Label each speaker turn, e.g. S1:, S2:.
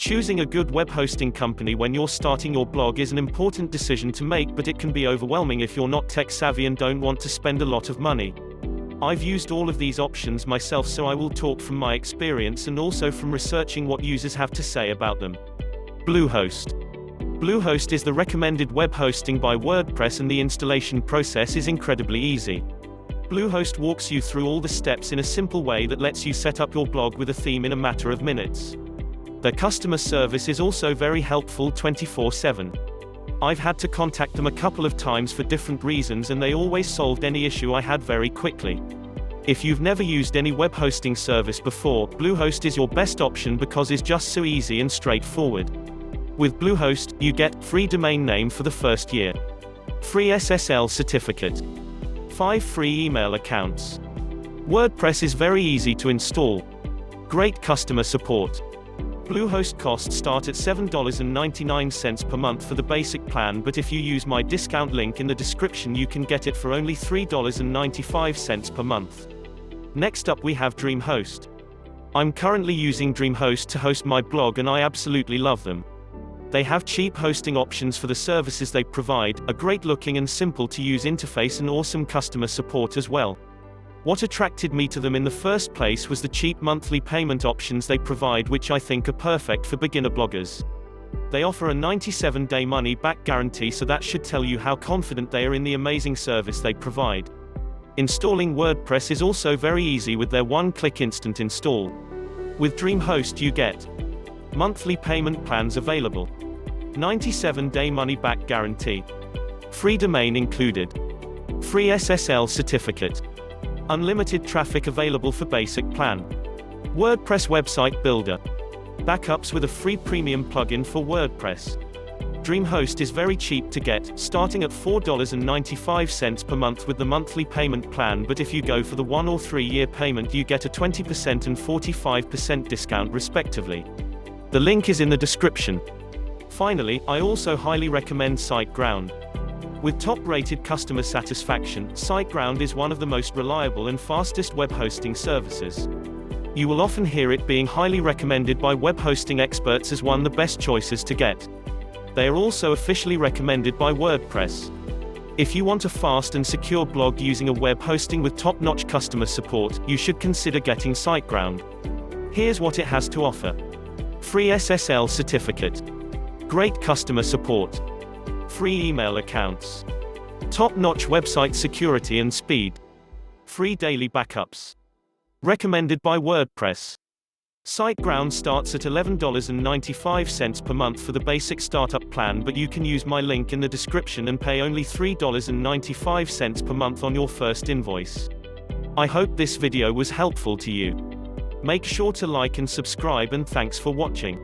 S1: Choosing a good web hosting company when you're starting your blog is an important decision to make, but it can be overwhelming if you're not tech savvy and don't want to spend a lot of money. I've used all of these options myself, so I will talk from my experience and also from researching what users have to say about them. Bluehost. Bluehost is the recommended web hosting by WordPress, and the installation process is incredibly easy. Bluehost walks you through all the steps in a simple way that lets you set up your blog with a theme in a matter of minutes. Their customer service is also very helpful 24/7. I've had to contact them a couple of times for different reasons, and they always solved any issue I had very quickly. If you've never used any web hosting service before, Bluehost is your best option because it's just so easy and straightforward. With Bluehost, you get free domain name for the first year, free SSL certificate, 5 free email accounts. WordPress is very easy to install. Great customer support. Bluehost costs start at $7.99 per month for the basic plan, but if you use my discount link in the description you can get it for only $3.95 per month. Next up we have DreamHost. I'm currently using DreamHost to host my blog, and I absolutely love them. They have cheap hosting options for the services they provide, a great looking and simple to use interface, and awesome customer support as well. What attracted me to them in the first place was the cheap monthly payment options they provide, which I think are perfect for beginner bloggers. They offer a 97-day money-back guarantee, so that should tell you how confident they are in the amazing service they provide. Installing WordPress is also very easy with their one-click instant install. With DreamHost you get monthly payment plans available, 97-day money-back guarantee, free domain included, free SSL certificate, unlimited traffic available for basic plan, WordPress website builder, backups with a free premium plugin for WordPress. DreamHost is very cheap to get, starting at $4.95 per month with the monthly payment plan, but if you go for the 1 or 3 year payment you get a 20% and 45% discount respectively. The link is in the description. Finally, I also highly recommend SiteGround. With top-rated customer satisfaction, SiteGround is one of the most reliable and fastest web hosting services. You will often hear it being highly recommended by web hosting experts as one of the best choices to get. They are also officially recommended by WordPress. If you want a fast and secure blog using a web hosting with top-notch customer support, you should consider getting SiteGround. Here's what it has to offer. Free SSL certificate, great customer support, free email accounts, top-notch website security and speed, free daily backups. Recommended by WordPress. SiteGround starts at $11.95 per month for the basic startup plan, but you can use my link in the description and pay only $3.95 per month on your first invoice. I hope this video was helpful to you. Make sure to like and subscribe, and thanks for watching.